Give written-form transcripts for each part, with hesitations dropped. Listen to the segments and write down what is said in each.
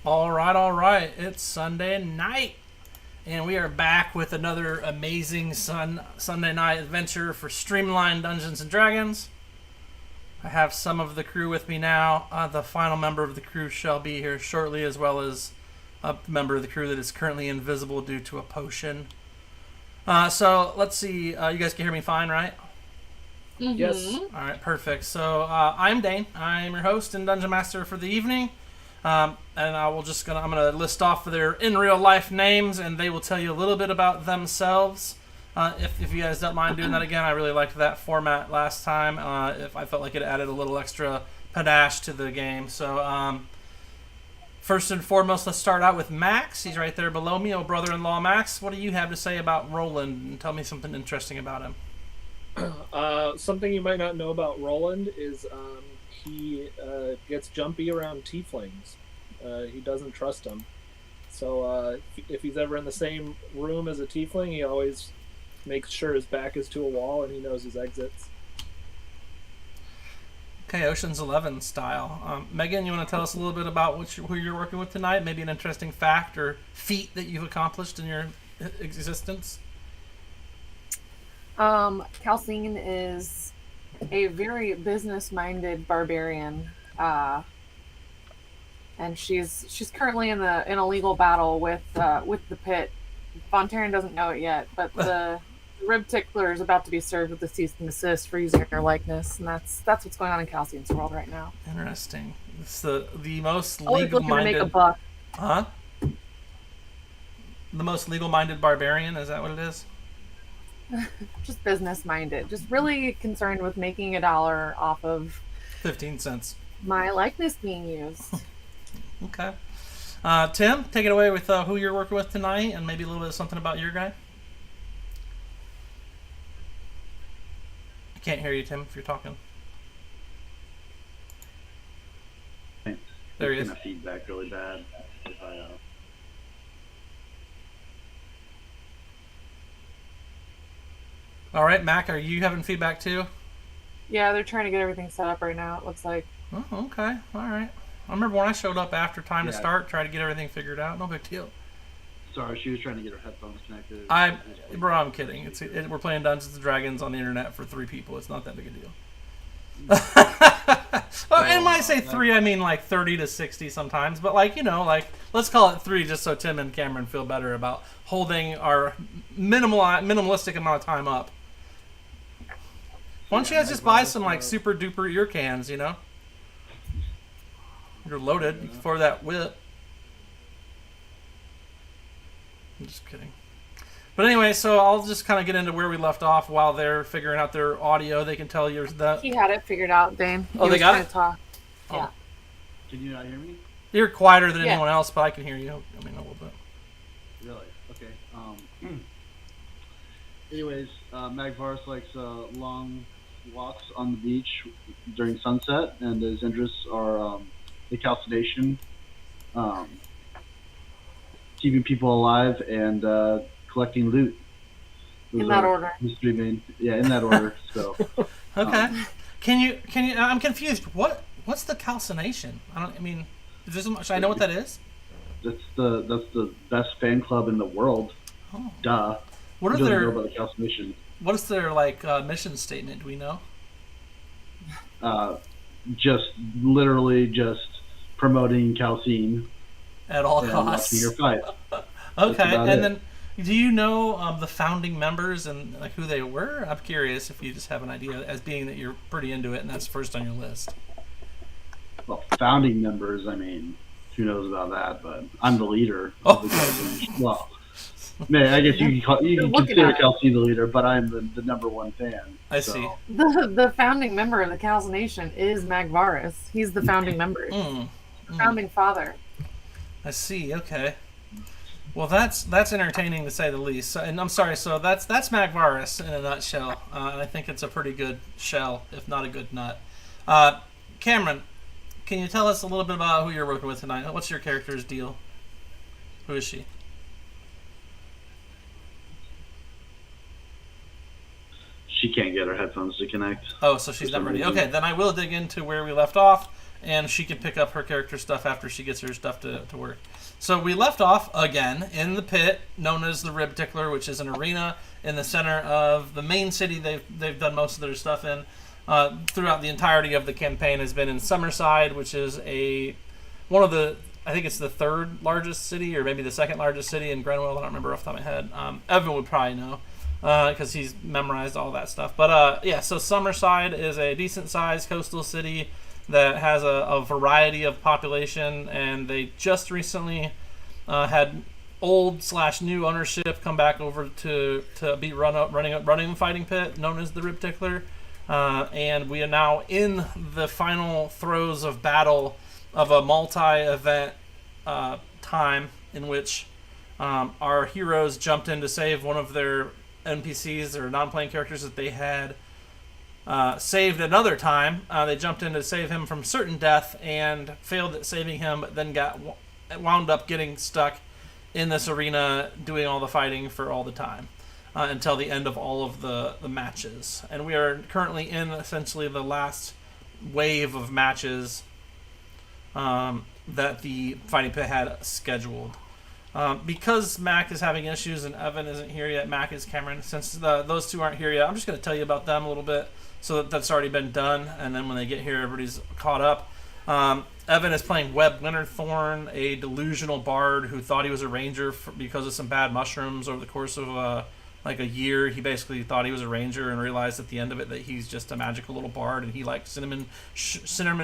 All right. It's Sunday night, and we are back with another amazing Sunday night adventure for Streamlined Dungeons and Dragons. I have some of the crew with me now. The final member of the crew shall be here shortly, as well as a member of the crew that is currently invisible due to a potion. So let's see. You guys can hear me fine, right? Mm-hmm. Yes. All right, perfect. So I'm Dane. I'm your host and dungeon master for the evening. And I'm gonna list off their in real life names, and they will tell you a little bit about themselves. If you guys don't mind doing that again, I really liked that format last time. If I felt like it added a little extra panache to the game. So first and foremost, let's start out with Max. He's right there below me, oh brother-in-law Max. What do you have to say about Roland? And tell me something interesting about him. Something you might not know about Roland is he gets jumpy around tieflings. He doesn't trust them. So if he's ever in the same room as a tiefling, he always makes sure his back is to a wall and he knows his exits. Okay, Ocean's 11 style. Megan, you want to tell us a little bit about who you're working with tonight? Maybe an interesting fact or feat that you've accomplished in your existence? Calcine is a very business-minded barbarian, and she's currently in a legal battle with the pit. Von doesn't know it yet, but the Rib Tickler is about to be served with the cease and desist for using her likeness, and that's what's going on in Calcine's world right now. Interesting. It's the most Always looking to legal-minded. make a buck. Huh? The most legal-minded barbarian. Is that what it is? Just business-minded, just really concerned with making $1 off of 15 cents. my likeness being used. Okay. Tim, take it away with who you're working with tonight, and maybe a little bit of something about your guy. I can't hear you, Tim, if you're talking. There he is. It's gonna feedback really bad if I. All right, Mac, are you having feedback too? Yeah, they're trying to get everything set up right now, it looks like. Oh, okay. All right. I remember when I showed up after time to Yeah. start, tried to get everything figured out. No big deal. Sorry, she was trying to get her headphones connected. Bro, I'm kidding. We're playing Dungeons and Dragons on the internet for 3 people. It's not that big a deal. Well, and when I say 3, I mean like 30 to 60 sometimes. But let's call it 3 just so Tim and Cameron feel better about holding our minimalistic amount of time up. Why don't you guys just buy some super duper ear cans, You're loaded for that whip. I'm just kidding. But anyway, so I'll just kind of get into where we left off while they're figuring out their audio. They can tell you that. He had it figured out, Dane. Oh, they got it? To talk. Oh. Yeah. Can you not hear me? You're quieter than Yeah. anyone else, but I can hear you. I mean, a little bit. Really? Okay. Anyways, Magvarus likes long walks on the beach during sunset, and his interests are the calcination, keeping people alive, and collecting loot. In that order. His 3 main, yeah, in that order. So. Okay. Can you? I'm confused. What's the calcination? Should I know what that is? That's the best fan club in the world. Oh. Duh. What are Who doesn't their know about the calcination? What is their mission statement? Do we know? Just literally just promoting calcine At all and costs. watching your fight. Okay, about and it. then do you know the founding members and who they were? I'm curious if you just have an idea, as being that you're pretty into it and that's first on your list. Well, founding members, I mean, who knows about that? But I'm the leader. Oh. Of the calcination. Well, man, I guess you can consider calcine the leader, but I'm the number 1 fan. I see. The founding member of the Calcination is Magvarus. He's the founding member. Founding father. I see. Okay. Well, that's entertaining to say the least. So, and I'm sorry. So that's Magvarus in a nutshell. And I think it's a pretty good shell, if not a good nut. Cameron, can you tell us a little bit about who you're working with tonight? What's your character's deal? Who is she? She can't get her headphones to connect. Oh, so she's not ready. Okay, then I will dig into where we left off. and she can pick up her character stuff after she gets her stuff to work. So we left off again in the pit known as the Rib Tickler, which is an arena in the center of the main city they've done most of their stuff in. Throughout the entirety of the campaign has been in Summerside, which is one of the, I think it's the third largest city, or maybe the second largest city in Grenville. I don't remember off the top of my head. Evan would probably know because he's memorized all that stuff. But yeah, so Summerside is a decent-sized coastal city that has a variety of population, and they just recently had old/new ownership come back over to be running a fighting pit known as the Rib Tickler. And we are now in the final throes of battle of a multi-event time in which our heroes jumped in to save one of their NPCs or non-playing characters that they had saved another time. They jumped in to save him from certain death and failed at saving him, but then wound up getting stuck in this arena doing all the fighting for all the time. Until the end of all of the matches. And we are currently in essentially the last wave of matches that the Fighting Pit had scheduled. Because Mac is having issues and Evan isn't here yet, Mac is Cameron, since those two aren't here yet, I'm just going to tell you about them a little bit so that's already been done, and then when they get here, everybody's caught up. Evan is playing Webb Winterthorn, a delusional bard who thought he was a ranger because of some bad mushrooms over the course of like a year. He basically thought he was a ranger and realized at the end of it that he's just a magical little bard, and he likes cinnamon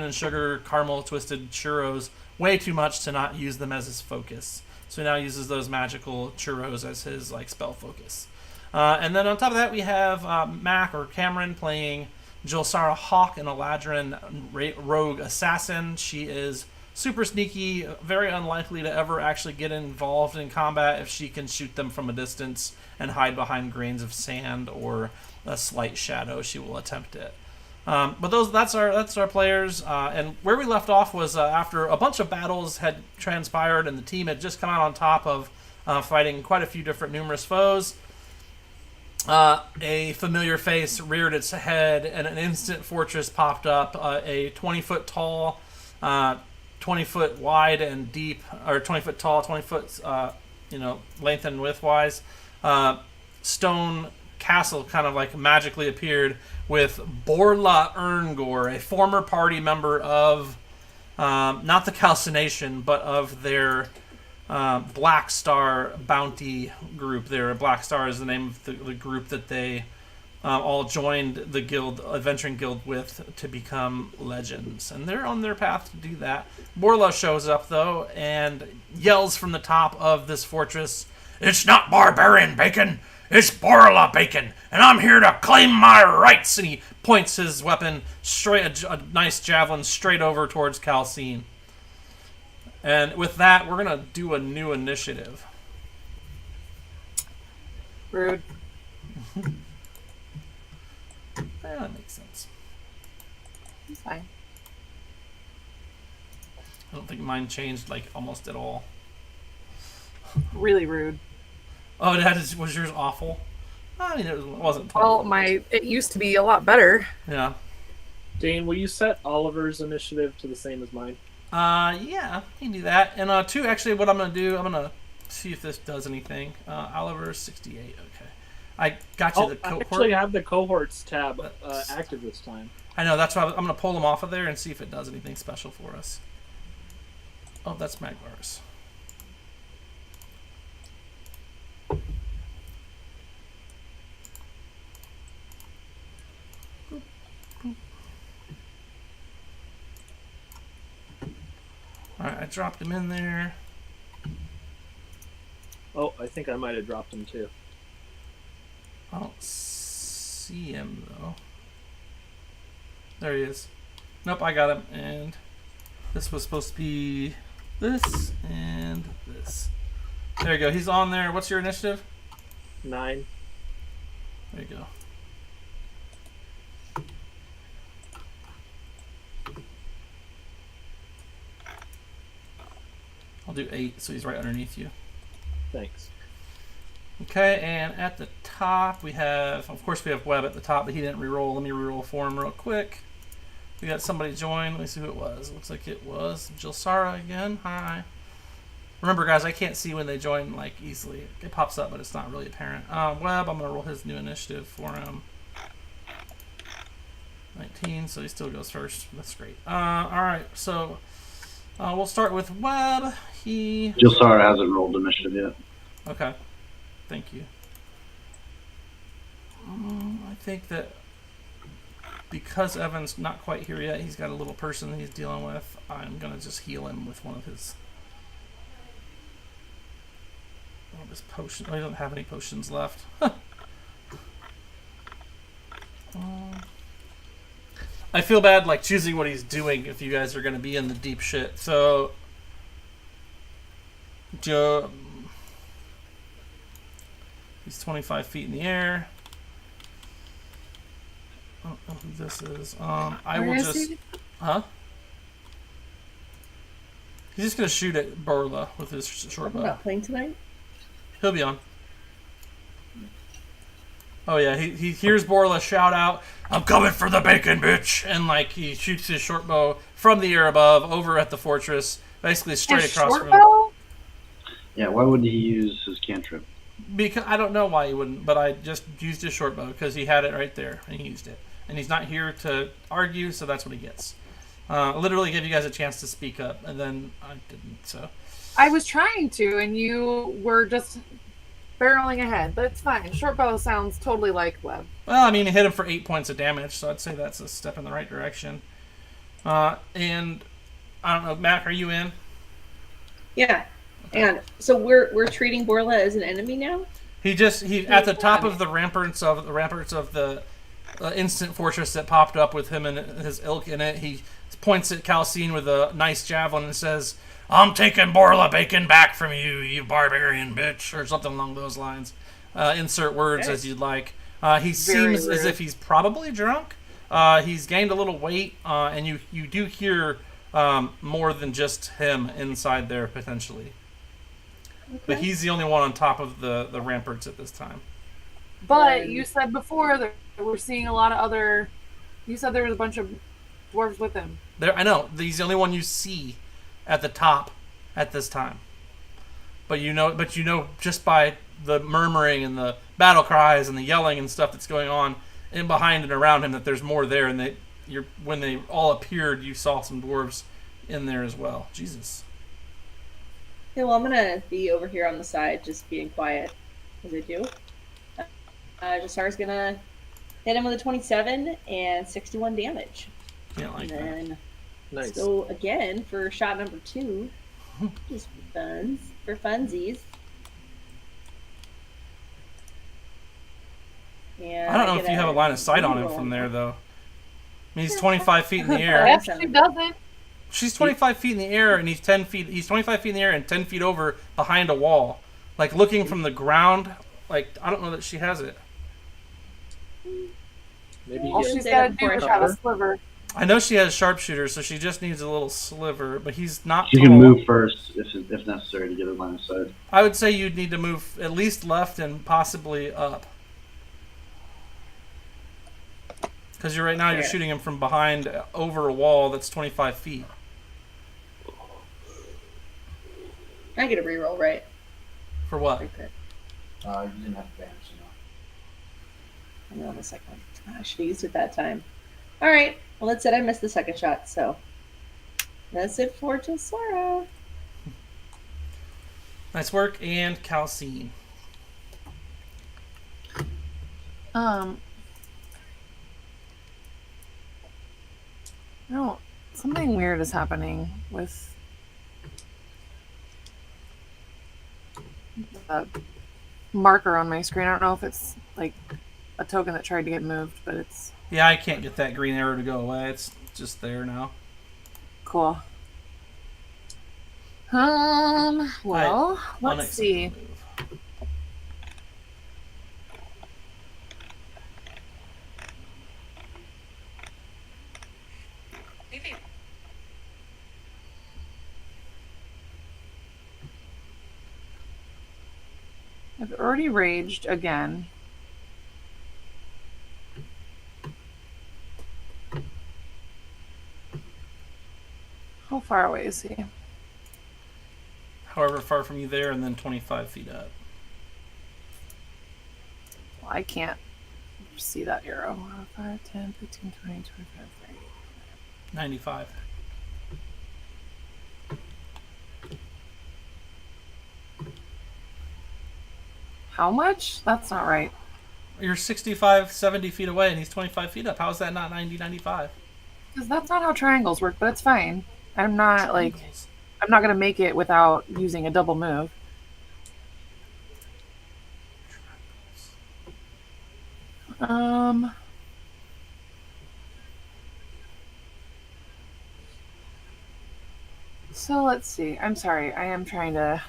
and sugar caramel twisted churros way too much to not use them as his focus. So he now uses those magical churros as his like spell focus. And then on top of that, we have Mac or Cameron playing Jolsara Hawk, an Eladrin rogue assassin. She is super sneaky, very unlikely to ever actually get involved in combat if she can shoot them from a distance and hide behind grains of sand or a slight shadow. She will attempt it. But that's our players. And where we left off was after a bunch of battles had transpired and the team had just come out on top of fighting quite a few different numerous foes. A familiar face reared its head and an instant fortress popped up. A 20-foot tall, 20-foot wide and deep, or 20-foot tall, 20-foot length and width-wise, stone castle kind of like magically appeared with Borla Erngor, a former party member of not the Calcination, but of their Black Star bounty group. Their Black Star is the name of the group that they all joined the guild, adventuring guild, with to become legends, and they're on their path to do that. Borla shows up though and yells from the top of this fortress, "It's not barbarian bacon, it's Borla bacon, and I'm here to claim my rights!" And he points his weapon straight, a nice javelin, straight over towards Calcine. And with that, we're gonna do a new initiative. Rude. Yeah, that makes sense. It's fine. I don't think mine changed like almost at all. Really rude. Oh, was yours awful? I mean, it wasn't. Well, it used to be a lot better. Yeah. Dane, will you set Oliver's initiative to the same as mine? Yeah, you can do that. And two, actually, what I'm gonna do, I'm gonna see if this does anything. Oliver 68. Okay, I got you the cohort. I actually have the cohorts tab active this time. I know, that's why I'm gonna pull them off of there and see if it does anything special for us. Oh, that's Magvar's. Alright, I dropped him in there. Oh, I think I might have dropped him too. I don't see him though. There he is. Nope, I got him. And this was supposed to be this and this. There you go. He's on there. What's your initiative? 9. There you go. I'll do 8, so he's right underneath you. Thanks. Okay, and at the top we have, of course we have Webb at the top, but he didn't reroll. Let me reroll for him real quick. We got somebody join. Let me see who it was. Looks like it was Jilsara again. Hi. Remember, guys, I can't see when they join like easily. It pops up, but it's not really apparent. Webb, I'm gonna roll his new initiative for him. 19, so he still goes first. That's great. All right, so we'll start with Webb. Jilsara hasn't rolled initiative yet. Okay, thank you. I think that because Evan's not quite here yet, he's got a little person he's dealing with. I'm gonna just heal him with one of his potions. Oh, he doesn't have any potions left. I feel bad like choosing what he's doing if you guys are going to be in the deep shit. So Joe, he's 25 feet in the air. I don't know who this is. I will just He's just going to shoot at Borla with his short bow. Not playing tonight? He'll be on. Oh yeah, he hears Borla shout out, "I'm coming for the bacon, bitch!" And like he shoots his short bow from the air above, over at the fortress, basically straight across from him. Yeah, why would he use his cantrip? Because I don't know why he wouldn't, but I just used his short bow because he had it right there and he used it. And he's not here to argue, so that's what he gets. Literally give you guys a chance to speak up, and then I didn't. So I was trying to, and you were just barreling ahead, but it's fine. Short bow sounds totally like Webb. well, I mean, he hit him for 8 points of damage, so I'd say that's a step in the right direction. And I don't know, Mac, are you in? Yeah. And so we're treating Borla as an enemy now? He at the top of the ramparts of the instant fortress that popped up with him and his ilk in it. He points at Calcine with a nice javelin and says, "I'm taking Borla Bacon back from you, you barbarian bitch," or something along those lines. Insert words as you'd like. He seems as if he's probably drunk. He's gained a little weight, and you do hear more than just him inside there potentially. Okay. But he's the only one on top of the ramparts at this time. But you said before that we're seeing a lot of other. You said there was a bunch of dwarves with him. I know. He's the only one you see at the top at this time. But you know just by the murmuring and the battle cries and the yelling and stuff that's going on in behind and around him that there's more there, and when they all appeared, you saw some dwarves in there as well. Jesus. Okay, well, I'm gonna be over here on the side, just being quiet as I do. Jasar's gonna hit him with a 27 and 61 damage. Can't like and then Nice. go again for shot number 2, just for funsies. And I don't know if you have a line of sight on him from there, though. I mean, he's 25 feet in the air. Yep, she doesn't. She's 25 feet in the air, and he's 10 feet. He's 25 feet in the air and 10 feet over behind a wall, like looking from the ground. Like I don't know that she has it. Maybe All she's got to do is have a sliver. I know she has sharpshooter, so she just needs a little sliver. But he's not. You can move first if necessary to get a line of sight. I would say you'd need to move at least left and possibly up. Because right now you're shooting him from behind over a wall that's 25 feet. I get a reroll, right? For what? Okay. You didn't have advantage, I know the second one. I should have used it that time. All right. Well, that said, I missed the second shot, so that's it for Jilsara. Nice work, and Calcine. No, something weird is happening with the marker on my screen. I don't know if it's like a token that tried to get moved, but it's... Yeah, I can't get that green arrow to go away. It's just there now. Cool. Well, let's see. Move. I've already raged again. far away is he? However far from you there, and then 25 feet up. Well, I can't see that arrow. 5, 10, 15, 20, 25, 30. 95. How much? That's not right. You're 65, 70 feet away, and he's 25 feet up. How is that not 90, 95? Because that's not how triangles work, but it's fine. I'm not Triangles. I'm not gonna make it without using a double move. So let's see. I'm sorry. I am trying to.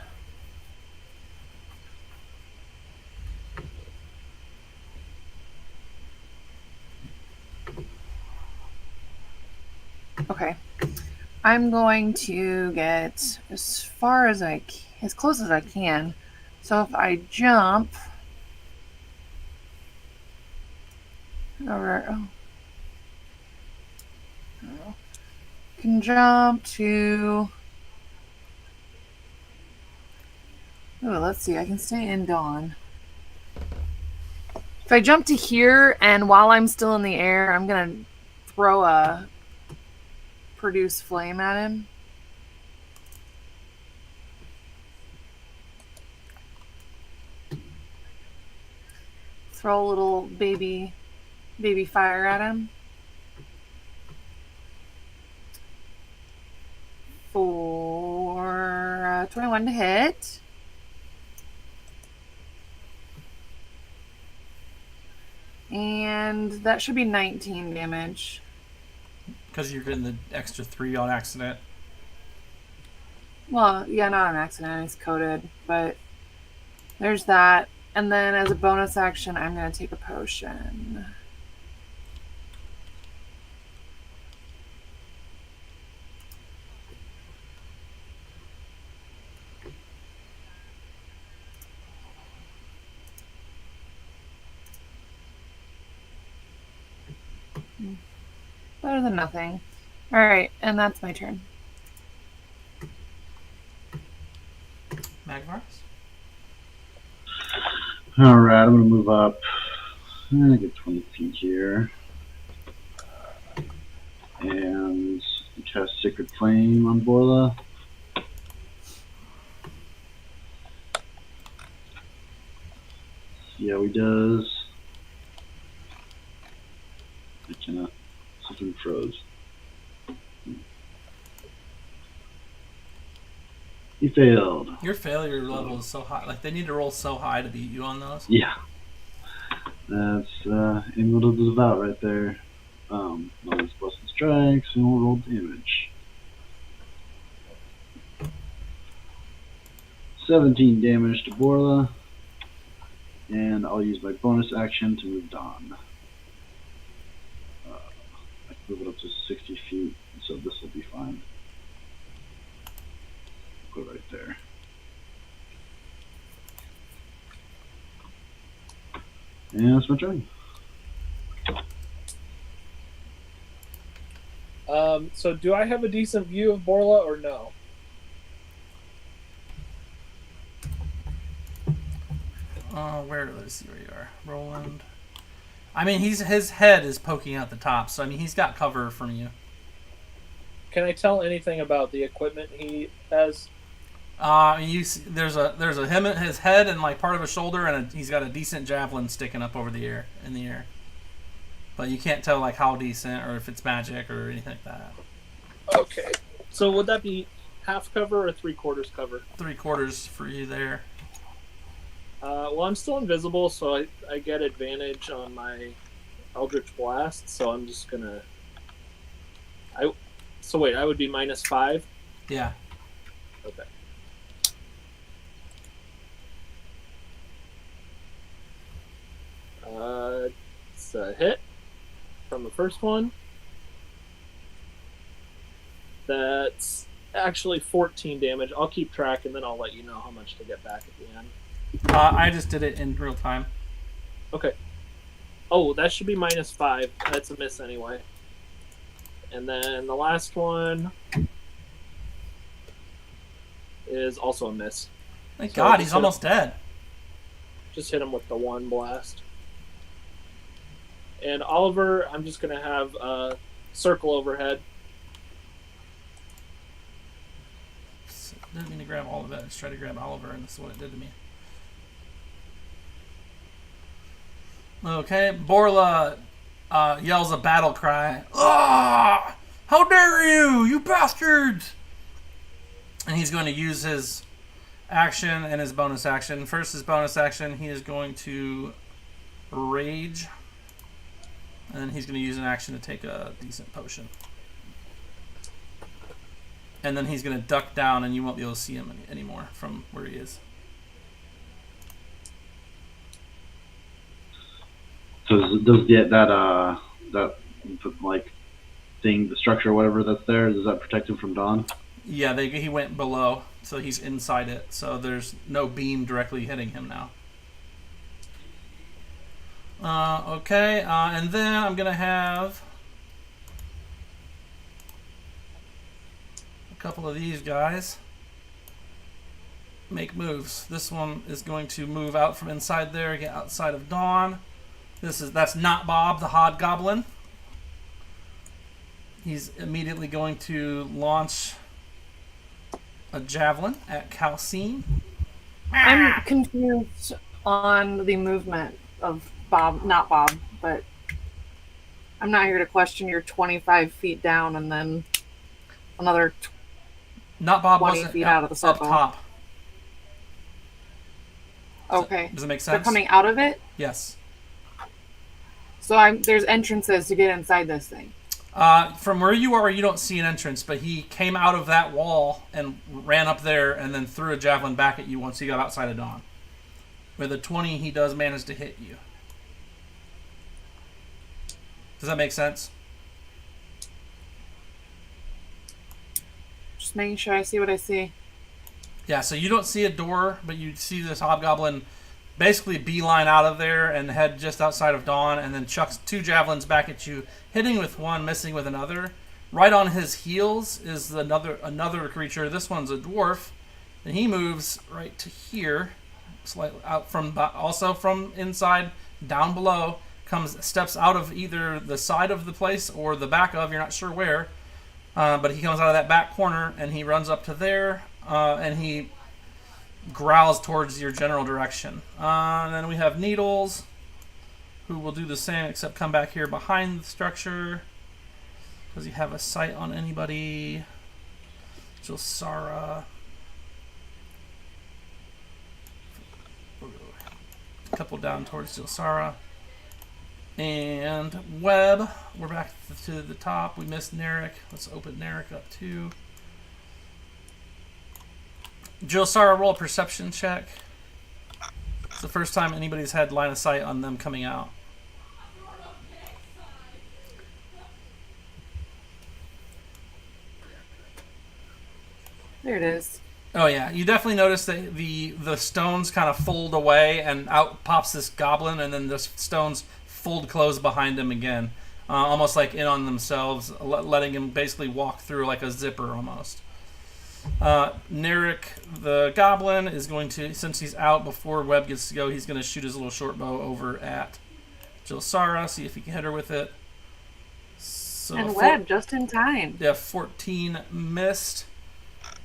Okay. I'm going to get as far as as close as I can. So if I jump over, can jump to. Oh, let's see. I can stay in dawn. If I jump to here, and while I'm still in the air, I'm gonna throw a produce flame at him. Throw a little baby fire at him. For 21 to hit. And that should be 19 damage. Because you're getting the extra 3 on accident. Well, yeah, not an accident. It's coded, but there's that. And then as a bonus action, I'm going to take a potion. Better than nothing. All right, and that's my turn. Magmars? Alright, I'm gonna move up. I'm gonna get 20 feet here. And cast Sacred Flame on Borla. See how he does. I cannot. Something froze. He failed. Your failure level is so high. Like, they need to roll so high to beat you on those. Yeah. That's Emerald of the Devout right there. All these busted strikes and we'll roll damage. 17 damage to Borla. And I'll use my bonus action to move Dawn. I can move it up to 60 feet, so this will be fine. Put it right there. And that's my turn. So do I have a decent view of Borla or no? Let's see where you are. Roland. I mean, his head is poking out the top, so I mean, he's got cover from you. Can I tell anything about the equipment he has? You see, there's a him, his head, and like part of his shoulder, and he's got a decent javelin sticking up over the air, in the air. But you can't tell like how decent or if it's magic or anything like that. Okay. So would that be half cover or 3/4 cover? 3/4 for you there. Well, I'm still invisible, so I get advantage on my Eldritch Blast. So I'm just gonna. So wait, I would be -5. Yeah. Okay. It's a hit from the first one. That's actually 14 damage. I'll keep track and then I'll let you know how much to get back at the end. I just did it in real time. Okay. Oh, that should be -5. That's a miss anyway. And then the last one is also a miss. Thank So God, just he's hit almost dead. Just hit him with the one blast. And Oliver, I'm just going to have a circle overhead. Didn't mean to grab all of it. I just tried to grab Oliver, and this is what it did to me. Okay, Borla yells a battle cry. Ah! How dare you, you bastards! And he's going to use his action and his bonus action. First, his bonus action, he is going to rage. And he's going to use an action to take a decent potion. And then he's going to duck down, and you won't be able to see him anymore from where he is. So does that like thing, the structure or whatever that's there, does that protect him from Dawn? Yeah, he went below, so he's inside it. So there's no beam directly hitting him now. Okay, and then I'm going to have a couple of these guys make moves. This one is going to move out from inside there, get outside of Dawn. That's not Bob, the Hobgoblin. He's immediately going to launch a javelin at Calcine. I'm confused on the movement of Bob, not Bob, but I'm not here to question your 25 feet down and then another Not Bob 20 wasn't feet up, out of the up circle. top. Okay. Does it make They're sense? coming out of it? Yes. So there's entrances to get inside this thing. From where you are, you don't see an entrance, but he came out of that wall and ran up there and then threw a javelin back at you once he got outside of Dawn. With a 20, he does manage to hit you. Does that make sense? Just making sure I see what I see. Yeah, so you don't see a door, but you see this hobgoblin basically beeline out of there and head just outside of Dawn, and then chucks 2 javelins back at you, hitting with one, missing with another. Right on his heels is another creature. This one's a dwarf, and he moves right to here, slightly out from, also from inside down below. Steps out of either the side of the place or the back of, you're not sure where, but he comes out of that back corner and he runs up to there, and he growls towards your general direction. And then we have Needles, who will do the same except come back here behind the structure. Does he have a sight on anybody? Jilsara. A couple down towards Jilsara. And Webb, we're back to the top. We missed Narek. Let's open Narek up too. Jilsara, roll a perception check. It's the first time anybody's had line of sight on them coming out. There it is. Oh yeah, you definitely notice that the stones kind of fold away and out pops this goblin, and then the stones fold closed behind him again, almost like in on themselves, letting him basically walk through like a zipper almost. Narek, the goblin, is going to, since he's out before Webb gets to go, he's going to shoot his little short bow over at Jilsara, see if he can hit her with it. So And Webb, just in time. Yeah, 14 missed.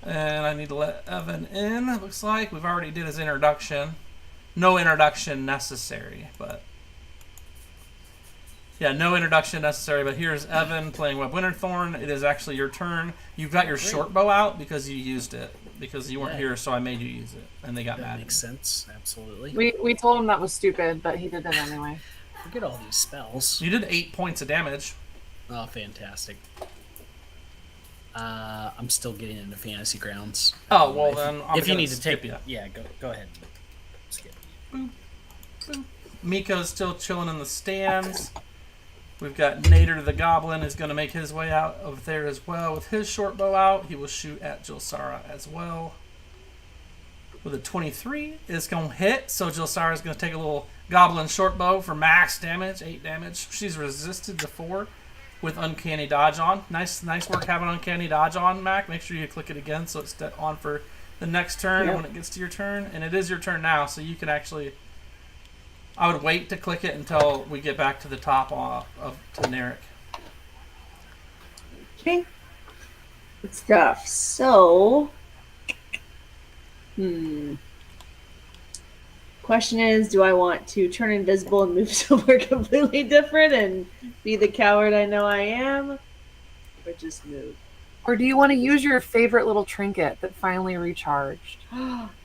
And I need to let Evan in, it looks like. We've already did his introduction. No introduction necessary, but... Yeah, no introduction necessary, but here's Evan playing Webb Winterthorn. It is actually your turn. You've got your short bow out because you used it. Because you weren't here, so I made you use it. And they got mad. That makes sense, absolutely. We told him that was stupid, but he did it anyway. Look at all these spells. You did 8 points of damage. Oh, fantastic. I'm still getting into Fantasy Grounds. Oh, well then, I'm if you gonna need to take, skip ya. yeah, go ahead. Skip. Boop, boop. Miko's still chilling in the stands. We've got Nader the Goblin is going to make his way out of there as well. With his short bow out, he will shoot at Jilsara as well. With a 23, it's going to hit, so Jilsara is going to take a little Goblin short bow for max damage, 8 damage. She's resisted to 4 with Uncanny Dodge on. Nice work having Uncanny Dodge on, Mac. Make sure you click it again so it's on for the next turn Yep. when it gets to your turn, and it is your turn now, so you can actually. I would wait to click it until we get back to the top to Narek. Okay. Good stuff. So, question is, do I want to turn invisible and move somewhere completely different and be the coward I know I am, or just move? Or do you want to use your favorite little trinket that finally recharged?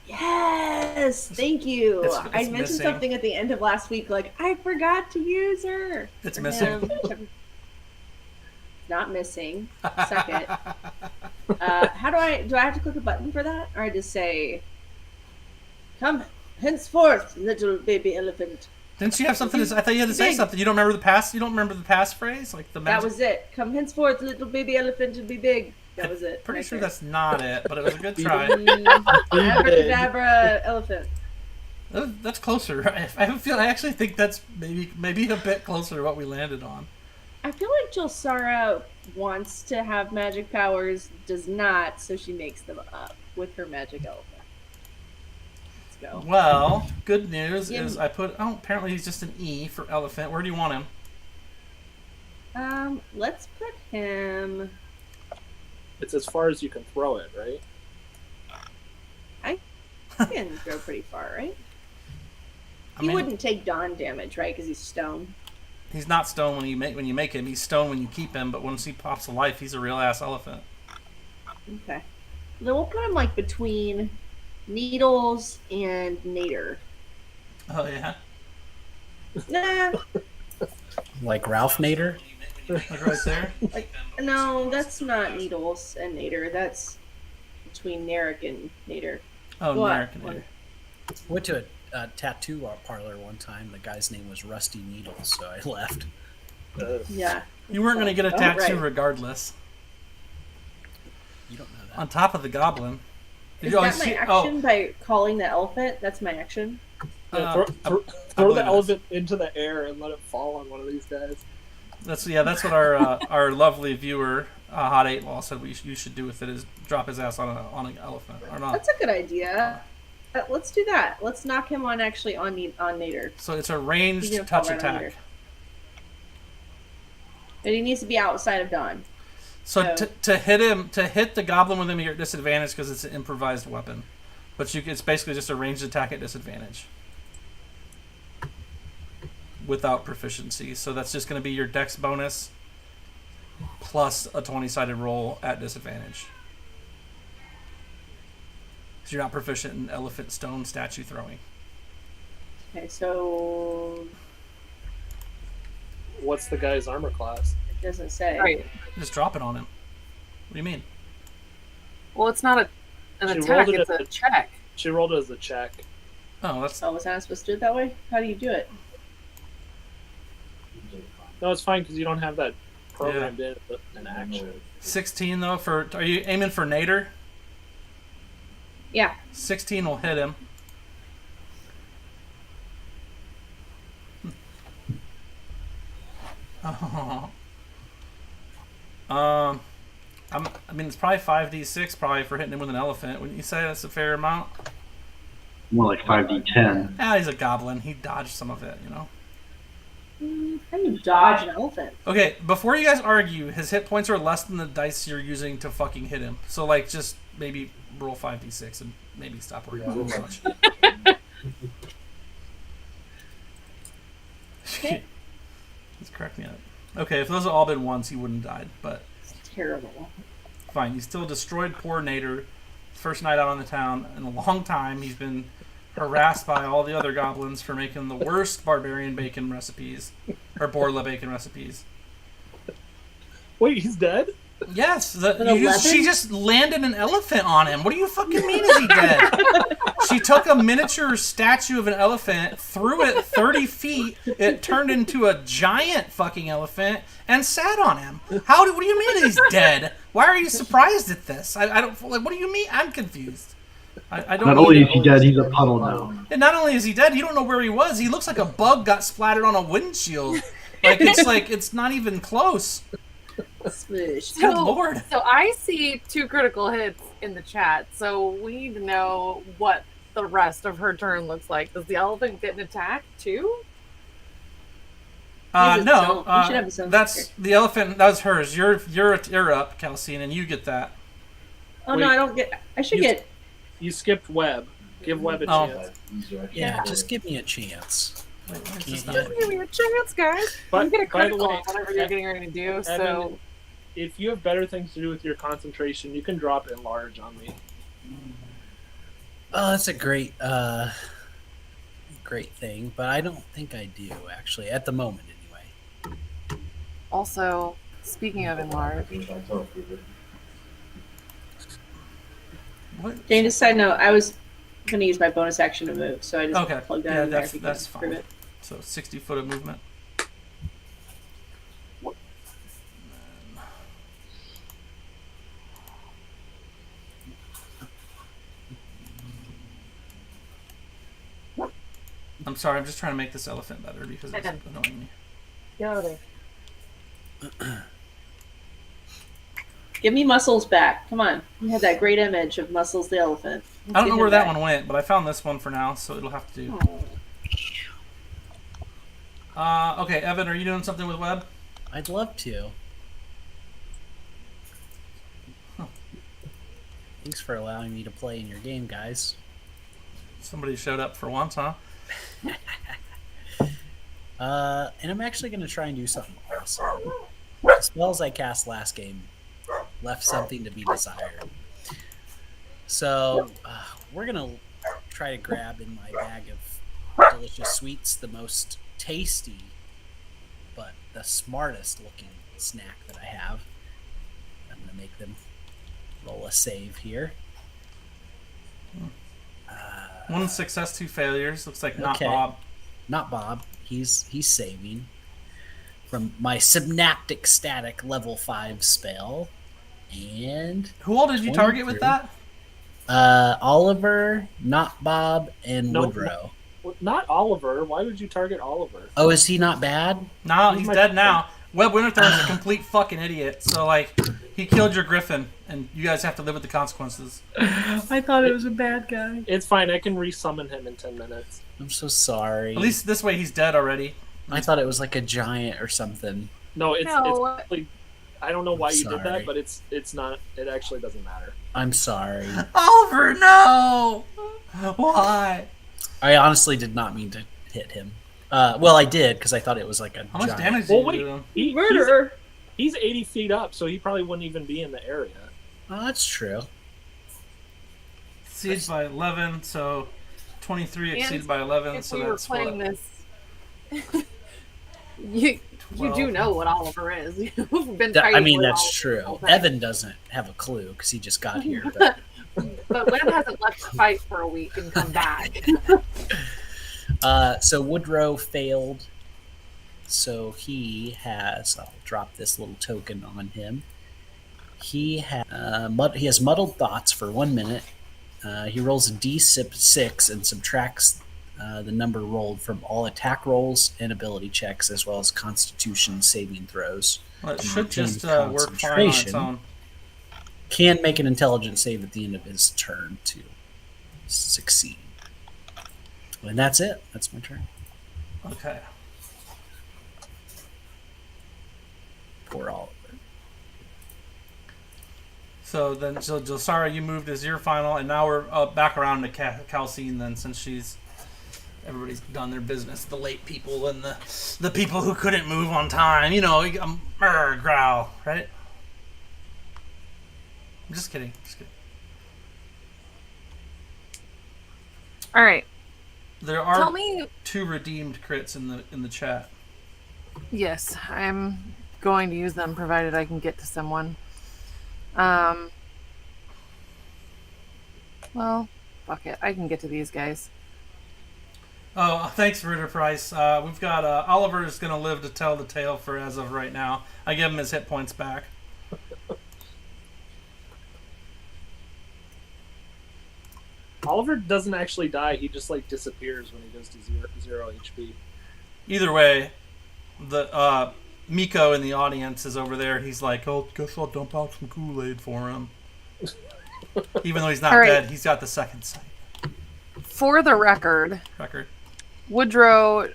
Yes, thank you. It's I mentioned missing. something at the end of last week, like I forgot to use her. It's For missing. him. Not missing. Suck it. How do I have to click a button for that, or I just say, "Come henceforth, little baby elephant." Didn't you have something? I thought you had to say Big. something. You don't remember the past? You don't remember the past phrase, like the That magic? was it. Come henceforth, little baby elephant, and be big. That was it. Pretty Right sure there. that's not it, but it was a good try. Abracadabra elephant. That's closer. I actually think that's maybe a bit closer to what we landed on. I feel like Jelsara wants to have magic powers, does not, so she makes them up with her magic elephant. Let's go. Well, good news Yeah. is I put. Oh, apparently he's just an E for elephant. Where do you want him? Let's put him. It's as far as you can throw it, right? He can go pretty far, right? I He mean, wouldn't take dawn damage, right? Because he's stone. he's not stone when you make him. He's stone when you keep him. But once he pops to life, he's a real ass elephant. Okay. Then we'll put him like between Needles and Nader. Oh yeah, Nah, Like Ralph Nader? like right there. no, that's not Needles and Nader. That's between Narek and Nader. Oh, What? Narek and Nader. Went to a tattoo parlor one time. The guy's name was Rusty Needles, so I left. Yeah. You weren't gonna get a Oh, tattoo right. regardless. You don't know that. On top of the goblin. Is you that always my see- action by calling the elephant? That's my action. Yeah, I throw believe the it. elephant into the air and let it fall on one of these guys. That's what our lovely viewer Hot 8 Law said you should do with it is drop his ass on an elephant or not. That's a good idea. Let's do that. Let's knock him on Nader. So it's a He's ranged gonna fall touch right on attack. Nader. But he needs to be outside of dawn. So So- to hit the goblin with him, you're at disadvantage because it's an improvised weapon. But it's basically just a ranged attack at disadvantage. Without proficiency. So that's just going to be your dex bonus plus a 20-sided roll at disadvantage. Because you're not proficient in elephant stone statue throwing. Okay, so What's the guy's armor class? it doesn't say. Right. Just drop it on him. What do you mean? Well, it's not an She attack, rolled it it's as a check. She rolled it as a check. Oh, that's Oh, was I not supposed to do it that way? How do you do it? No, it's fine because you don't have that programmed in an action. 16 though. Are you aiming for Nader? Yeah. 16 will hit him. Oh. I mean, it's probably 5d6 probably for hitting him with an elephant. Wouldn't you say that's a fair amount? More like 5d10. Yeah, he's a goblin. He dodged some of it, you know. How do you dodge an elephant? Okay, before you guys argue, his hit points are less than the dice you're using to fucking hit him. So, like, just maybe roll 5d6 and maybe stop worrying about it so much. Okay. He's correcting it. Okay, if those had all been ones, he wouldn't have died, but It's terrible. fine. He still destroyed poor Nader. First night out on the town in a long time. He's been harassed by all the other goblins for making the worst barbarian bacon recipes, or Borla bacon recipes. Wait, he's dead? Yes, An 11? she just landed an elephant on him. What do you fucking mean is he dead? She took a miniature statue of an elephant, threw it 30 feet, it turned into a giant fucking elephant, and sat on him. What do you mean he's dead? Why are you surprised at this? I don't, like, what do you mean? I'm confused. I don't Not know. only is he dead, he's a puddle now. And not only is he dead, you don't know where he was. He looks like a bug got splattered on a windshield. It's not even close. Smoosh. Good lord. So I see 2 critical hits in the chat, so we need to know what the rest of her turn looks like. Does the elephant get an attack too? Use its No. own- you should have its own That's sticker. the elephant. That was hers. You're up, Calcine, and you get that. Oh Wait. no, I don't get. I should You- get. You skipped Web. Give Web a Oh. chance. Yeah, just give me a chance. Wait, where's Can't this yet. number? Give me a chance, guys. But- You get a by the critical way, on whatever you're getting ready to do. So Evan, if you have better things to do with your concentration, you can drop enlarge on me. Oh, that's a great thing, but I don't think I do actually at the moment anyway. also, speaking of enlarge, What? Jane, just side note, I was going to use my bonus action to move, so I just Okay. plugged that Yeah, in there. that's if you that's can prove fine. it. So 60 foot of movement. I'm sorry, I'm just trying to make this elephant better because it's annoying me. get over there. Give me Muscles back. Come on. You had that great image of Muscles the elephant. Let's I don't get know him where that back. one went, but I found this one for now, so it'll have to do. Okay, Evan, are you doing something with Web? I'd love to. Thanks for allowing me to play in your game, guys. Somebody showed up for once, huh? And I'm actually going to try and do something awesome. The spells I cast last game left something to be desired. So we're going to try to grab in my bag of delicious sweets the most tasty but the smartest looking snack that I have. I'm going to make them roll a save here. One success, two failures. Looks like not Okay. Bob. Not Bob. He's saving from my synaptic static level 5 spell. And Who all did you target with 23. that? Oliver, not Bob, and No. Woodrow. Well, not Oliver. Why would you target Oliver? Oh, is he not bad? No, He's he's my dead friend. now. Web Winterthorn is a complete fucking idiot. So, like, he killed your griffin, and you guys have to live with the consequences. I thought it was a bad guy. It's fine. I can resummon him in 10 minutes. I'm so sorry. At least this way he's dead already. I thought it was like a giant or something. No, it's No. actually, I don't know why you did Sorry. that, but it's not. It actually doesn't matter. I'm sorry. Oliver, no! Why? I honestly did not mean to hit him. Well, I did because I thought it was like a How much giant. damage did Well, you wait. do to him? Murderer! He's 80 feet up, so he probably wouldn't even be in the area. Oh, that's true. Exceeds by 11, so 23 And exceeded by 11, If so we were that's playing what? this, you 12. do know what Oliver is. You've been I fighting mean, with that's Oliver true. the whole time. Evan doesn't have a clue because he just got here. But But Webb hasn't left the fight for a week and come back. so Woodrow failed. So he has. I'll drop this little token on him. He has muddled thoughts for 1 minute. He rolls a d6 and subtracts the number rolled from all attack rolls and ability checks, as well as Constitution saving throws. Well, it to should maintain just work fine on its concentration. own. Can make an intelligence save at the end of his turn to succeed. And that's it. That's my turn. Okay. Poor Oliver. So then, so Jelsara, you moved as your final, and now we're back around to Calcine then, since everybody's done their business. The late people and the people who couldn't move on time. You know, growl, right? I'm just kidding. All right. There are Tell me. 2 redeemed crits in the chat. Yes, I'm going to use them provided I can get to someone. Well, fuck it. I can get to these guys. Oh, thanks, Ritter Price. We've got Oliver is going to live to tell the tale for as of right now. I give him his hit points back. Oliver doesn't actually die. He just like disappears when he goes to zero HP. Either way, the Miko in the audience is over there. He's like, "Oh, guess I'll dump out some Kool-Aid for him." Even though he's not All right. dead, he's got the second sight. For the record, Woodrow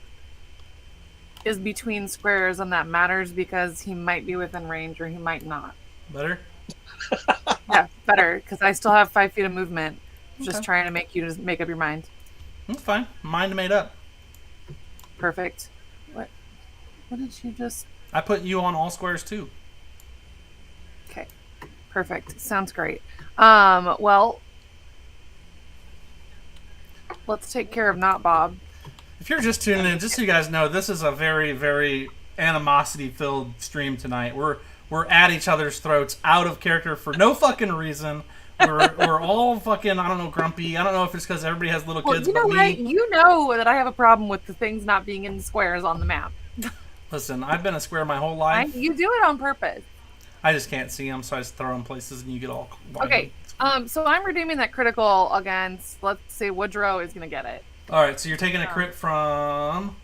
is between squares, and that matters because he might be within range or he might not. Better? Yeah, better, because I still have 5 feet of movement. Just Okay. trying to make you just make up your mind. That's fine. Mind made up. Perfect. What did you just... I put you on all squares too. Okay. Perfect. Sounds great. Well, let's take care of Not Bob. If you're just tuning in, just so you guys know, this is a very, very animosity-filled stream tonight. We're at each other's throats, out of character for no fucking reason. We're all fucking, I don't know, grumpy. I don't know if it's because everybody has little Well, kids, you know but what? me. You know that I have a problem with the things not being in squares on the map. Listen, I've been a square my whole life. You do it on purpose. I just can't see them, so I just throw them places and you get all... Okay. So I'm redeeming that critical against, let's say Woodrow is going to get it. All right, so you're taking a crit from...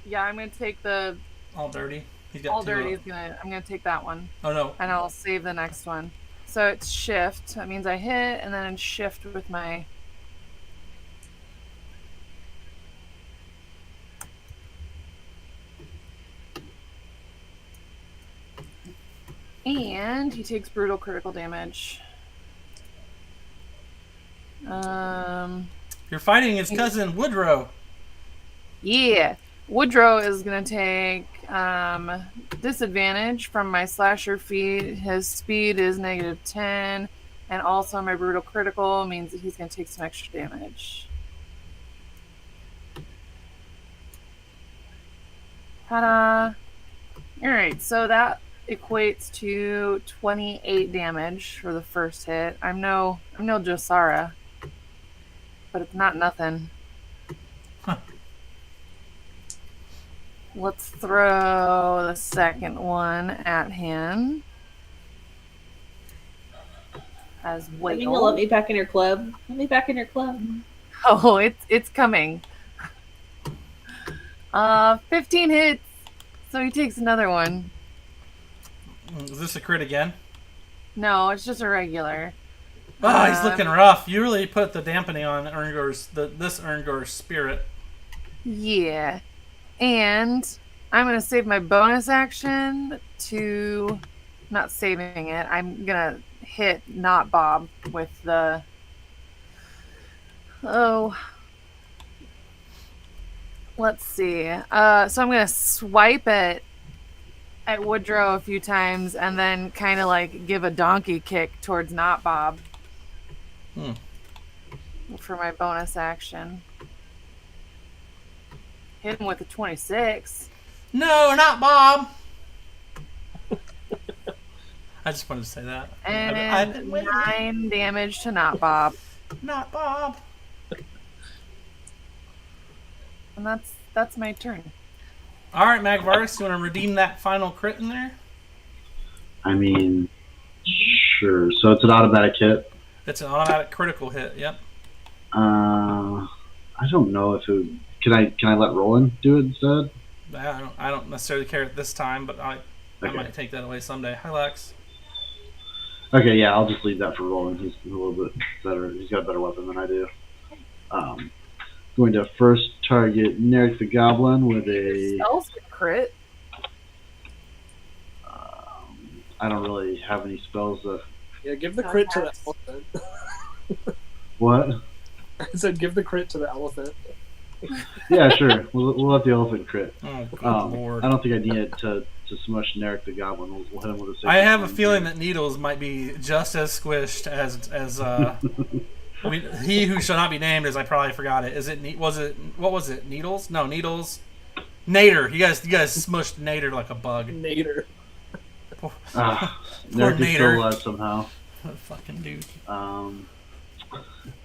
Yeah, I'm going to take the... All Dirty. He's got All two Dirty up. is going to... I'm going to take that one. Oh, no. And I'll save the next one. So it's shift. That means I hit and then shift with my... And he takes brutal critical damage. You're fighting his cousin, Woodrow. Yeah. Woodrow is going to take disadvantage from my slasher feat. His speed is -10. And also my brutal critical means that he's going to take some extra damage. Ta-da! Alright, so that equates to 28 damage for the first hit. I'm no Josara, but it's not nothing. Let's throw the second one at him as well. You gonna let me back in your club? Let me back in your club. Oh, it's coming. 15 hits, so he takes another one. Is this a crit again? No, it's just a regular. Oh, he's looking rough. You really put the dampening on this Erngor's spirit. Yeah. And I'm going to save my bonus action to... Not saving it. I'm going to hit Not Bob with the... Oh. Let's see. So I'm going to swipe it at Woodrow a few times and then kind of like give a donkey kick towards Not Bob for my bonus action. Hit him with a 26. No, not Bob. I just wanted to say that. And 9 damage to Not Bob. Not Bob. And that's my turn. All right, Magvarus, you want to redeem that final crit in there? I mean, sure. So it's an automatic hit. It's an automatic critical hit. Yep. I don't know if it. Can I let Roland do it instead? I don't necessarily care at this time, but I Okay. might take that away someday. Hi, Lex. Okay, yeah, I'll just leave that for Roland. He's a little bit better. He's got a better weapon than I do. Going to first target Narek the Goblin with a. Spells can crit. I don't really have any spells that. Yeah, give the crit to the elephant. What? I said give the crit to the elephant. Yeah, sure. We'll let the elephant crit. Oh, good lord. I don't think I need it to smush Narek the Goblin. We'll hit him with a. I have a feeling that Needles might be just as squished as I mean, he who shall not be named, as I probably forgot it. What was it? Needles? No, Needles. Nader. You guys smushed Nader like a bug. Nader. Poor Narek is still Nader. alive somehow. What a fucking dude. I'm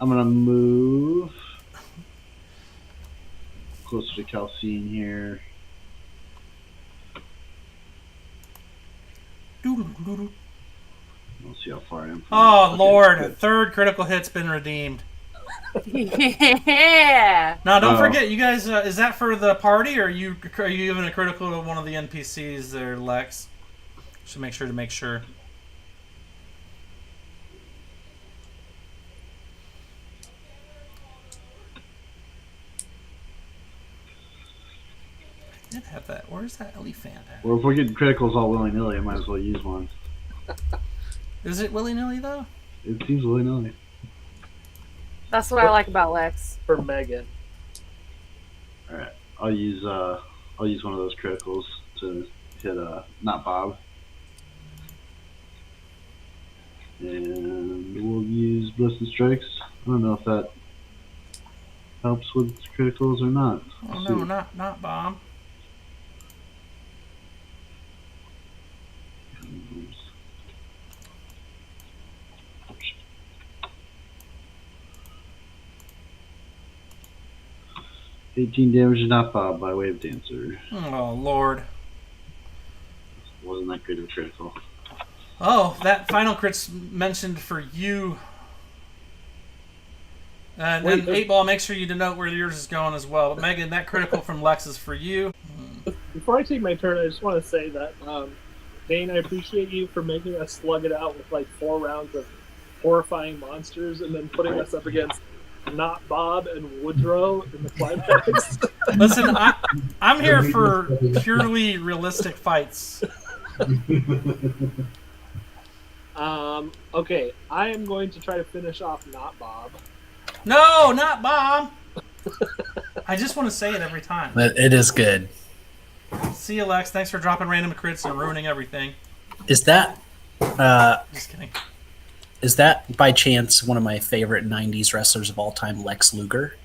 gonna move closer to Calcine here. Doo-doo-doo-doo. We'll see how far I am. From Oh okay, lord, good. third critical hit's been redeemed. Yeah. Now don't Oh. forget, you guys. Is that for the party, or are you giving a critical to one of the NPCs there, Lex? Should make sure. did have that. Where's that elephant at? Well, if we're getting criticals all willy-nilly, I might as well use one. Is it willy-nilly, though? It seems willy-nilly. That's what I like about Lex. For Megan. Alright, I'll use one of those criticals to hit not Bob. And we'll use Blessed Strikes. I don't know if that helps with criticals or not. Oh no, not Bob. $18 damage to not Bob by way of Dancer. Oh Lord. Wasn't that good of a critical. Oh, that final crit's mentioned for you. And Wait, 8-Ball, make sure you denote where yours is going as well. But Megan, that critical from Lex is for you. Before I take my turn, I just want to say that, Dane, I appreciate you for making us slug it out with like 4 rounds of horrifying monsters and then putting us up against not Bob and Woodrow in the climax. Listen, I'm here for purely realistic fights. Okay, I am going to try to finish off not Bob. No, not Bob. I just want to say it every time. But it is good. See you, Lex. Thanks for dropping random crits and ruining everything. Is that Just kidding. is that by chance one of my favorite '90s wrestlers of all time, Lex Luger,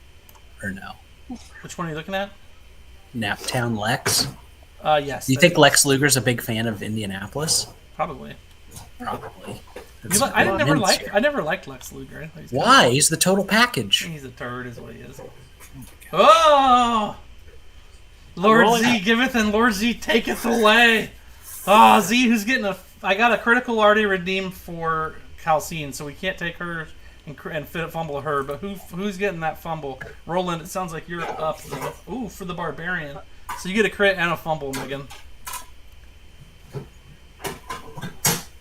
or no? Which one are you looking at? Naptown Lex. Yes. Do you think Lex Luger's a big fan of Indianapolis? Probably. Probably. I never liked Lex Luger. I thought he's Why? He's the total package. He's a turd, is what he is. Oh! Lord Z giveth and Lord Z taketh away. Oh, Z, who's getting I got a critical already redeemed for Calcine, so we can't take her and fumble her. But who's getting that fumble? Roland, it sounds like you're up, though. Ooh, for the barbarian. So you get a crit and a fumble, Megan.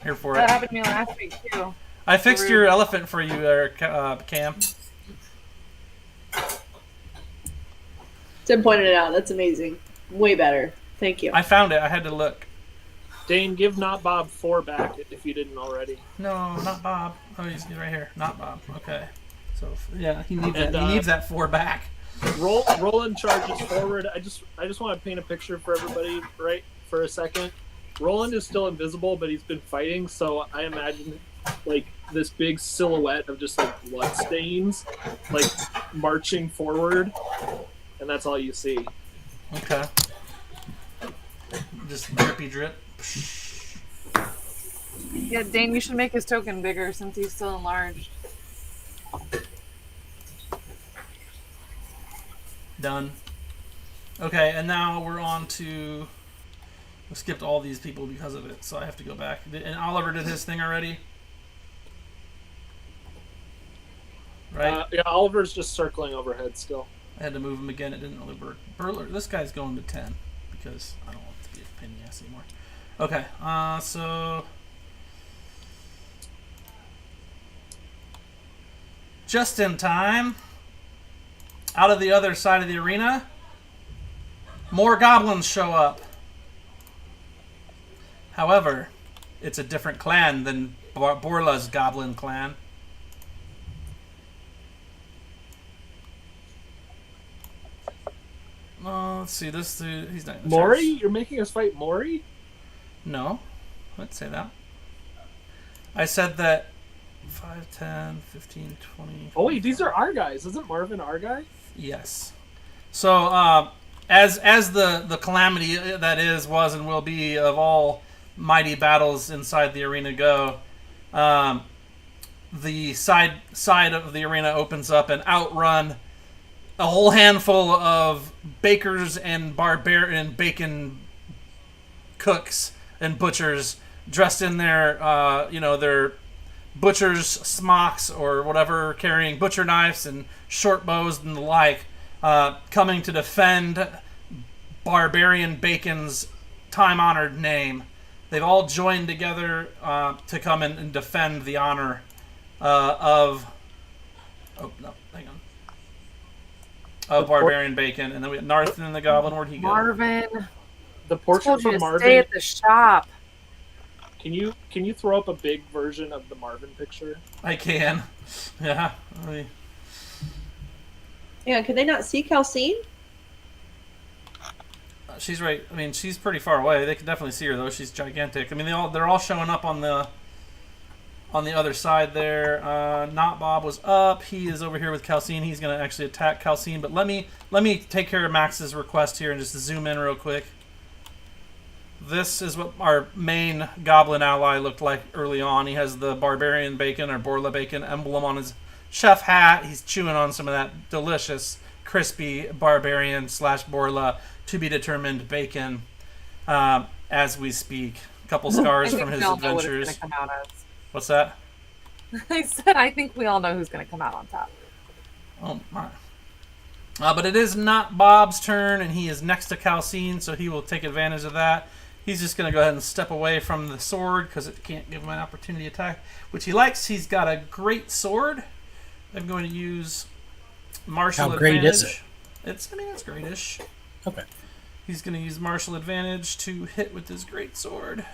Here for That it. happened to me last week too. I fixed your elephant for you, Cam. Tim pointed it out. That's amazing. Way better. Thank you. I found it. I had to look. Dane, give not Bob 4 back if you didn't already. No, not Bob. Oh, he's right here. Not Bob. Okay. So yeah, he needs And, that. He needs that 4 back. Roland charges forward. I just want to paint a picture for everybody, right, for a second. Roland is still invisible, but he's been fighting, so I imagine like this big silhouette of just like blood stains, like marching forward, and that's all you see. Okay. Just drippy drip. Yeah, Dane, you should make his token bigger since he's still enlarged. Done. Okay, and now we're on to. We skipped all these people because of it, so I have to go back. And Oliver did his thing already, right? Yeah, Oliver's just circling overhead still. I had to move him again. It didn't really work. Burler, this guy's going to 10 because I don't want to be a pain in the ass anymore. Okay, so just in time, out of the other side of the arena, more goblins show up. However, it's a different clan than Borla's goblin clan. Let's see. This dude, he's not. Maury? You're making us fight Maury? No, let's say that. I said that 5, 10, 15, 20. Oh wait, these are our guys. Isn't Marvin our guy? Yes. So, as the calamity that is, was, and will be of all mighty battles inside the arena go, the side of the arena opens up and outrun a whole handful of bakers and barbarian bacon cooks and butchers dressed in their their butcher's smocks or whatever, carrying butcher knives and short bows and the like, coming to defend barbarian bacon's time-honored name. They've all joined together to come in and defend the honor of. Oh no, hang on. of barbarian bacon, and then we got Narthan the goblin. Where'd he go? Marvin. The portrait Told you for to Marvin. stay at the shop. Can you throw up a big version of the Marvin picture? I can. Yeah. Yeah, can they not see Calcine? She's right. I mean, she's pretty far away. They can definitely see her though. She's gigantic. I mean, they're all showing up on the other side there. Not Bob was up. He is over here with Calcine. He's going to actually attack Calcine. But let me take care of Max's request here and just zoom in real quick. This is what our main goblin ally looked like early on. He has the barbarian bacon or Borla bacon emblem on his chef hat. He's chewing on some of that delicious, crispy barbarian / Borla to be determined bacon as we speak. A couple scars from his adventures. Come out as. What's that? I said I think we all know who's going to come out on top. Oh my. But it is not Bob's turn, and he is next to Calcine, so he will take advantage of that. He's just going to go ahead and step away from the sword because it can't give him an opportunity attack, which he likes. He's got a great sword. I'm going to use martial advantage. How great is it? It's greatish. Okay. He's going to use martial advantage to hit with his great sword.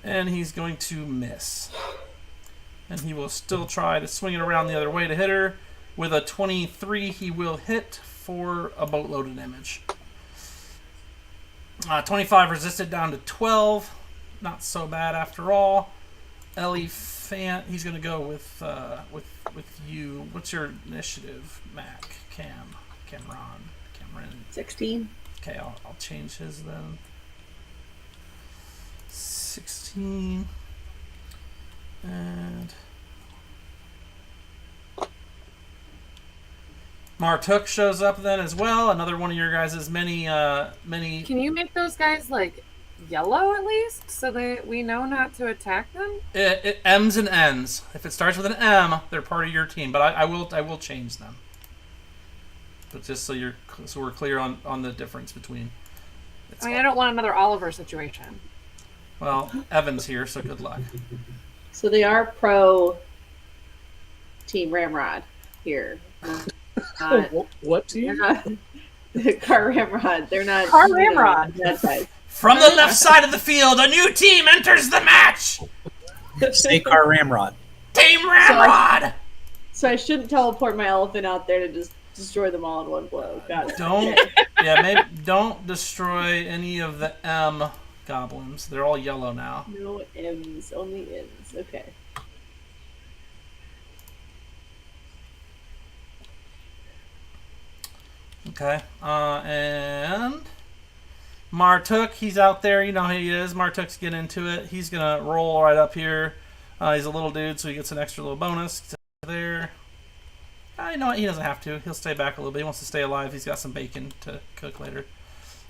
And he's going to miss. And he will still try to swing it around the other way to hit her. With a 23, he will hit for a boatload of damage. 25 resisted down to 12. Not so bad after all. Elephant, he's going to go with you. What's your initiative, Mac? Cameron. 16. Okay, I'll change his then. 16. And Martuk shows up then as well. Another one of your guys' many. Can you make those guys like yellow at least, so we know not to attack them? It M's and N's. If it starts with an M, they're part of your team. But I will change them. But just so we're clear on the difference between. I don't want another Oliver situation. Well, Evan's here, so good luck. So they are Team Ramrod here. What team? Car Ramrod. They're not. Car Ramrod. From the left side of the field, a new team enters the match. Say Car Ramrod. Team Ramrod. So I shouldn't teleport my elephant out there to just destroy them all in one blow. Got it. Don't destroy any of the M goblins. They're all yellow now. No M's, only N's. Okay. Okay. And Martuk, he's out there. You know who he is. Martuk's getting into it. He's going to roll right up here. He's a little dude, so he gets an extra little bonus there. You know what? He doesn't have to. He'll stay back a little bit. He wants to stay alive. He's got some bacon to cook later.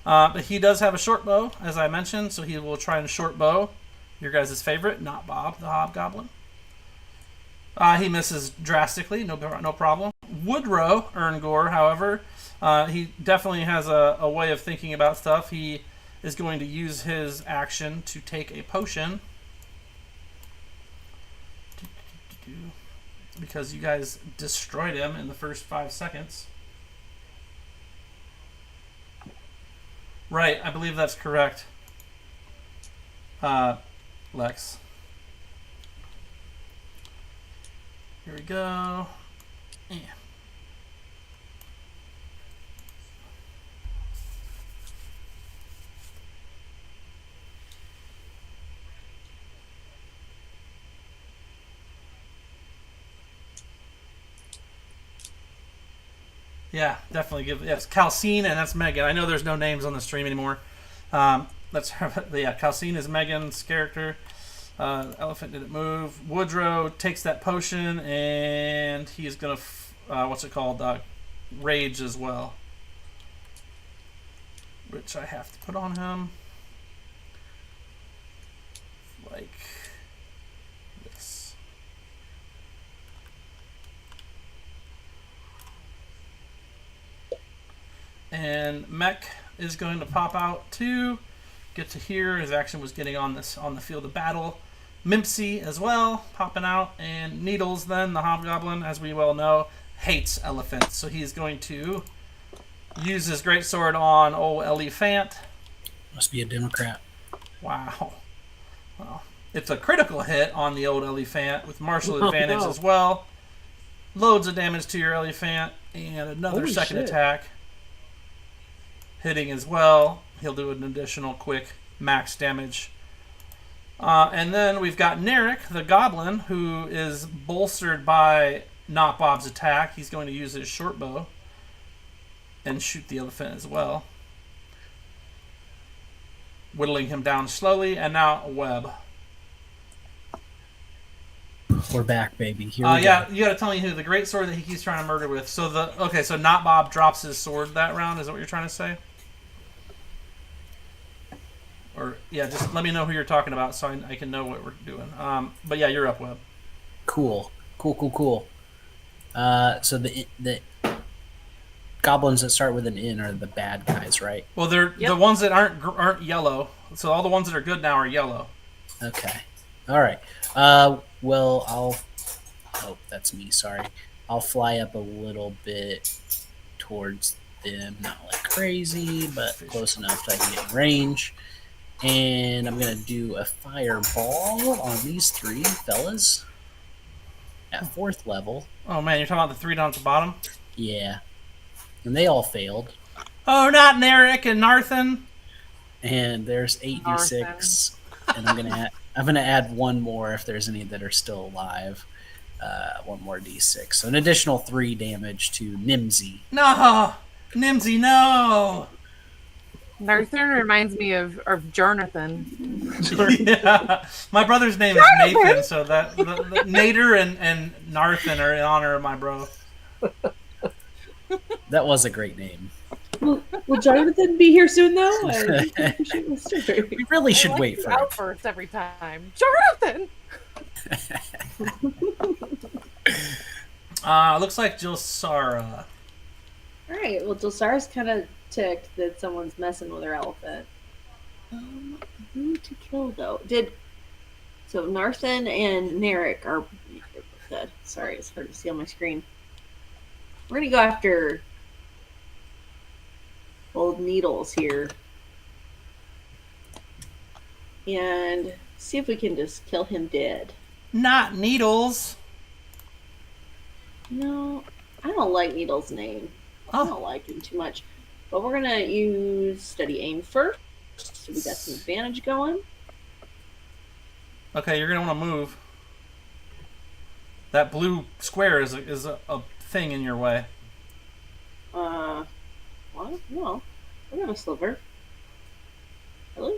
But he does have a short bow, as I mentioned, so he will try and short bow. Your guys' favorite, not Bob, the hobgoblin. He misses drastically, no problem. Woodrow Erngor, however, he definitely has a way of thinking about stuff. He is going to use his action to take a potion. Because you guys destroyed him in the first 5 seconds. Right, I believe that's correct. Lex. Here we go. Yeah. Yeah, definitely give. Yes, Calcine, and that's Megan. I know there's no names on the stream anymore. Calcine is Megan's character. Elephant didn't move. Woodrow takes that potion, and he's gonna rage as well, which I have to put on him like this. And Mech is going to pop out too. Get to here. His action was getting on the field of battle. Mimpsy as well, popping out. And Needles then, the hobgoblin, as we well know, hates elephants, so he's going to use his greatsword on old Elephant. Must be a Democrat. Wow. Well, it's a critical hit on the old Elephant with martial advantage no. as well. Loads of damage to your Elephant, and another Holy second shit. attack. Hitting as well. He'll do an additional quick max damage. And then we've got Narek, the goblin, who is bolstered by Not Bob's attack. He's going to use his short bow and shoot the elephant as well. Whittling him down slowly, and now a web. We're back, baby. Here we Yeah, go. you gotta tell me who the great sword that he keeps trying to murder with. So so Not Bob drops his sword that round, is that what you're trying to say? Or yeah, just let me know who you're talking about so I can know what we're doing. But yeah, you're up, Web. Cool. So the goblins that start with an N are the bad guys, right? Well, they're the ones that aren't yellow. So all the ones that are good now are yellow. Okay. All right. Well, I'll. Oh, that's me. Sorry. I'll fly up a little bit towards them. Not like crazy, but close enough that I can get in range. And I'm gonna do a fireball on these three fellas at 4th level. Oh man, you're talking about the 3 down at the bottom? Yeah. And they all failed. Oh, not Narek and Narthan. And there's 8d6, and I'm gonna add one more if there's any that are still alive. One more d6, so an additional 3 damage to Nimsy. No, Nimsy, no. Nathan reminds me of Jonathan. Yeah, my brother's name is Nathan, so that the Nader and Narthan are in honor of my bro. That was a great name. Will Jonathan be here soon, though? I appreciate the story. We really should wait for it. Outbursts every time. Jonathan. Looks like Jilsara. All right. Well, Dulcara's kind of ticked that someone's messing with her elephant. Who to kill though? So Narthan and Narek are dead. Sorry, it's hard to see on my screen. We're gonna go after old Needles here and see if we can just kill him dead. Not Needles. No, I don't like Needles' name. I don't like him too much. But we're gonna use steady aim first, so we got some advantage going. Okay, you're gonna want to move. That blue square is a thing in your way. What? No, I got a sliver. Really?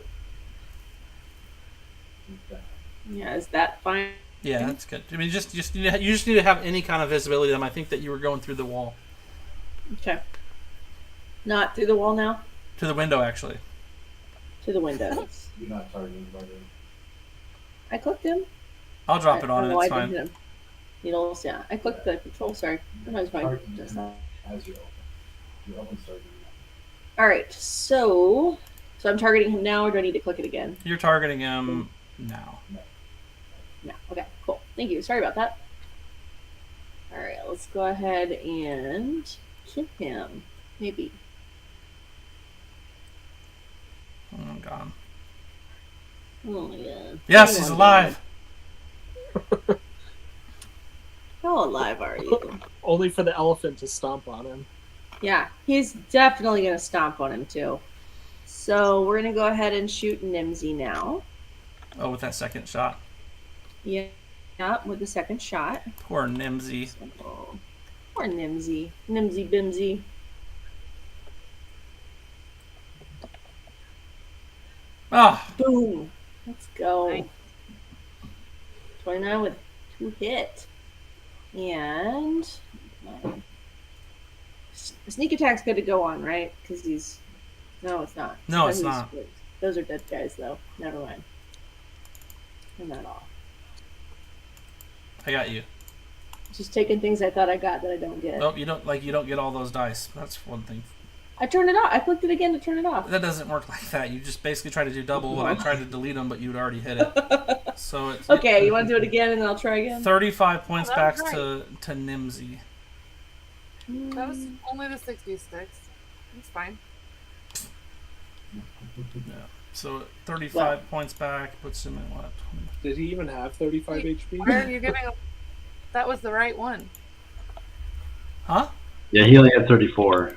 Yeah, is that fine? Yeah, that's good. I mean, you just need to have any kind of visibility to them. I think that you were going through the wall. Okay. Not through the wall now. To the window, actually. To the windows. You're not targeting by the I clicked him. I'll drop it on, and Oh, it's I didn't fine. hit him. Needles, yeah. I clicked the control. Sorry. No, it's fine. targeting Just them not. as you open. You open targeting them. All right. So I'm targeting him now, or do I need to click it again? You're targeting him now. No. Okay. Cool. Thank you. Sorry about that. All right. Let's go ahead and kill him. Maybe. Oh god. Oh my god. Yes, he's alive. How alive are you? Only for the elephant to stomp on him. Yeah, he's definitely gonna stomp on him too. So we're gonna go ahead and shoot Nimsy now. Oh, with that second shot. Yeah, with the second shot. Poor Nimsy. Oh, poor Nimsy. Nimsy Bimsy. Ah, Boom. Let's go. Nice. 29 with 2 hit. And sneak attack's good to go on, right? Because he's... No, it's not. No, it's not. Those are dead guys, though. Never mind. Turn that off. I got you. Just taking things I thought I got that I don't get. Oh, you don't get all those dice. That's one thing. I turned it off. I clicked it again to turn it off. That doesn't work like that. You just basically try to do double what I tried to delete them, but you'd already hit it. So it's Okay, you want to do it again and then I'll try again? 35 points Oh, back that's to Nimsy. That was only the 66. It's fine. Yeah. So 35 Well. points back puts him at what? 20. Did he even have 35 HP? Why are you giving him? That was the right one. Huh? Yeah, he only had 34.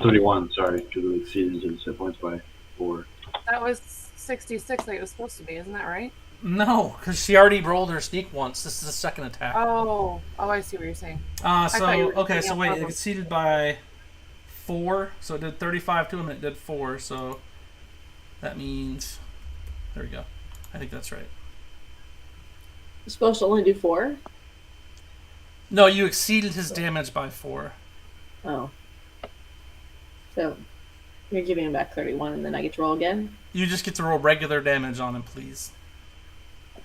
31, sorry, because it exceeded his hit points by 4. That was 66 like it was supposed to be, isn't that right? No, because she already rolled her sneak once. This is the second attack. Oh, I see what you're saying. So thought you were okay, taking so out wait, it problems. exceeded by 4, so it did 35 to him, and it did 4, so that means there we go. I think that's right. You're supposed to only do 4? No, you exceeded his damage by 4. Oh. So you're giving him back 31 and then I get to roll again? You just get to roll regular damage on him, please.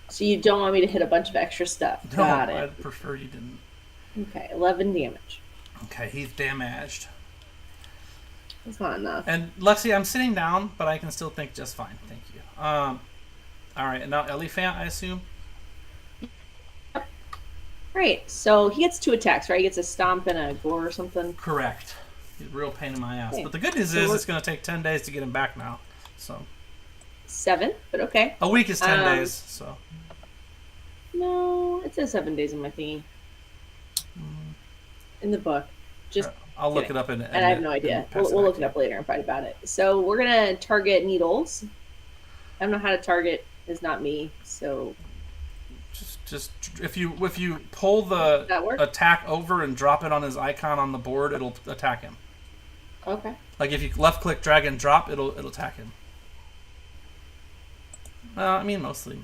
So you don't want me to hit a bunch of extra stuff. No, Got it. I'd prefer you didn't. Okay, 11 damage. Okay, he's damaged. That's not enough. And Lexi, I'm sitting down, but I can still think just fine. Thank you. All right, and now Elephant, I assume. Right, so he gets 2 attacks, right? He gets a stomp and a gore or something. Correct. He's a real pain in my ass. Okay. But the good news So is we're- it's going to take 10 days to get him back now. So 7, but okay. a week is 10 Um, days. So No, it says 7 days in my thingy. In the book. Just I'll look kidding. it up in. And I have no idea. We'll look it up later and fight about it. So we're gonna target needles. I don't know how to target. Is not me. So Just if you pull the that work? attack over and drop it on his icon on the board, it'll attack him. Okay. Like if you left click, drag and drop, it'll attack him. I mean mostly.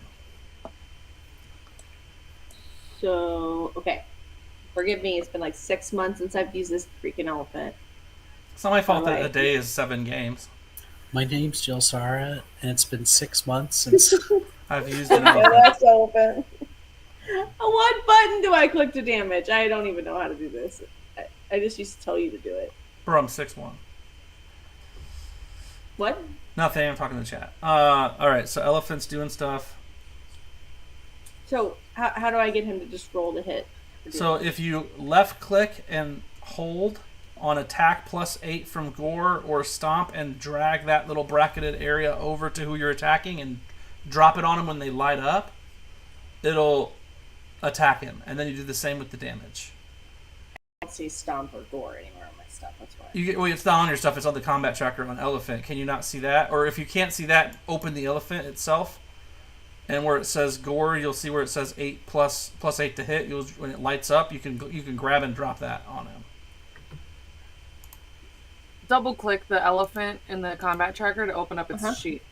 So okay. Forgive me. It's been like 6 months since I've used this freaking elephant. It's not my fault that a Alright. day is 7 games. My name's Jill Sara, and it's been 6 months since I've used an Okay, elephant. that's elephant. What button do I click to damage? I don't even know how to do this. I just used to tell you to do it. Bro, I'm 6'1". What? Nothing. I'm talking to the chat. All right. So elephant's doing stuff. So how do I get him to just roll to hit? So if you left click and hold on attack plus 8 from gore or stomp and drag that little bracketed area over to who you're attacking and drop it on them when they light up, it'll attack him. And then you do the same with the damage. I don't see stomp or gore anywhere on my stuff. That's why. It's not on your stuff. It's on the combat tracker on elephant. Can you not see that? Or if you can't see that, open the elephant itself. And where it says gore, you'll see where it says 8 plus 8 to hit. When it lights up, you can grab and drop that on him. Double click the elephant in the combat tracker to open up its Uh-huh. sheet.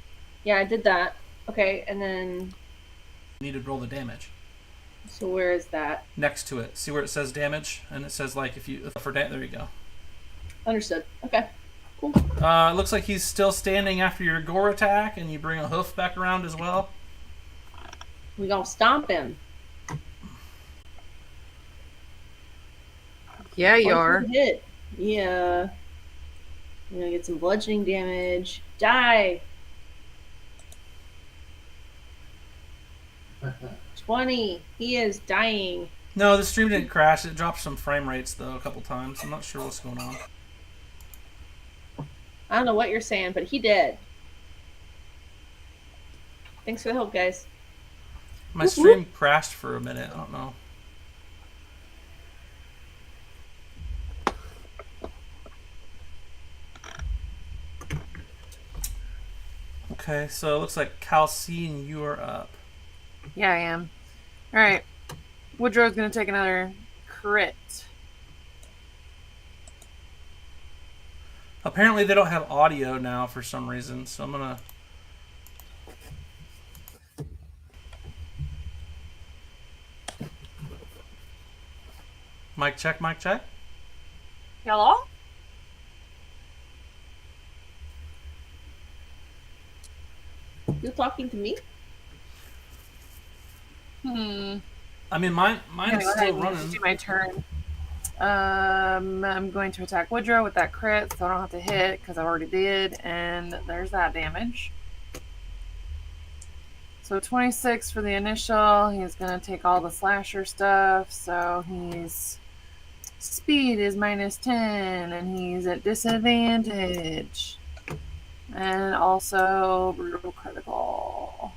Yeah, I did that. Okay, and then You need to roll the damage so where is that? next to it. See where it says damage, and it says like there you go. Understood. Okay. Cool. It looks like he's still standing after your gore attack, and you bring a hoof back around as well. We gonna stomp him. Yeah, you One are. good hit. Yeah. I'm gonna get some bludgeoning damage. Die. 20. He is dying. No, the stream didn't crash. It dropped some frame rates though a couple times. I'm not sure what's going on. I don't know what you're saying, but he did. Thanks for the help, guys. My stream crashed for a minute. I don't know. Okay, so it looks like Calcine, you are up. Yeah, I am. All right. Woodrow's gonna take another crit. Apparently they don't have audio now for some reason, so I'm gonna... Mic check, mic check. Hello? You talking to me? I mean, mine's Go still ahead and running. do my turn. I'm going to attack Woodrow with that crit, so I don't have to hit because I already did, and there's that damage. So 26 for the initial. He's going to take all the slasher stuff, so he's Speed is -10, and he's at disadvantage. And also brutal critical.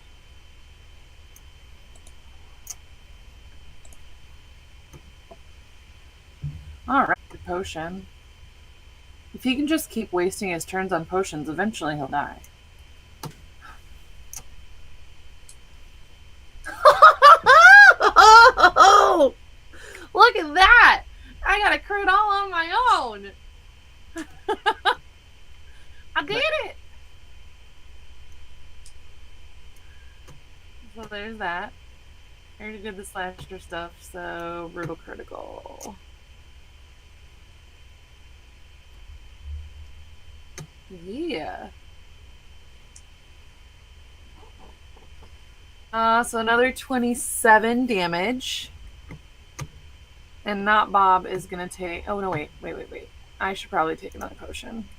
Alright, potion. If he can just keep wasting his turns on potions, eventually he'll die. Oh, look at that! I got a crit all on my own! I did it! So there's that. I already did the slasher stuff, so brutal critical. Yeah. So another 27 damage. And not Bob is gonna take. Oh no, wait. I should probably take another potion.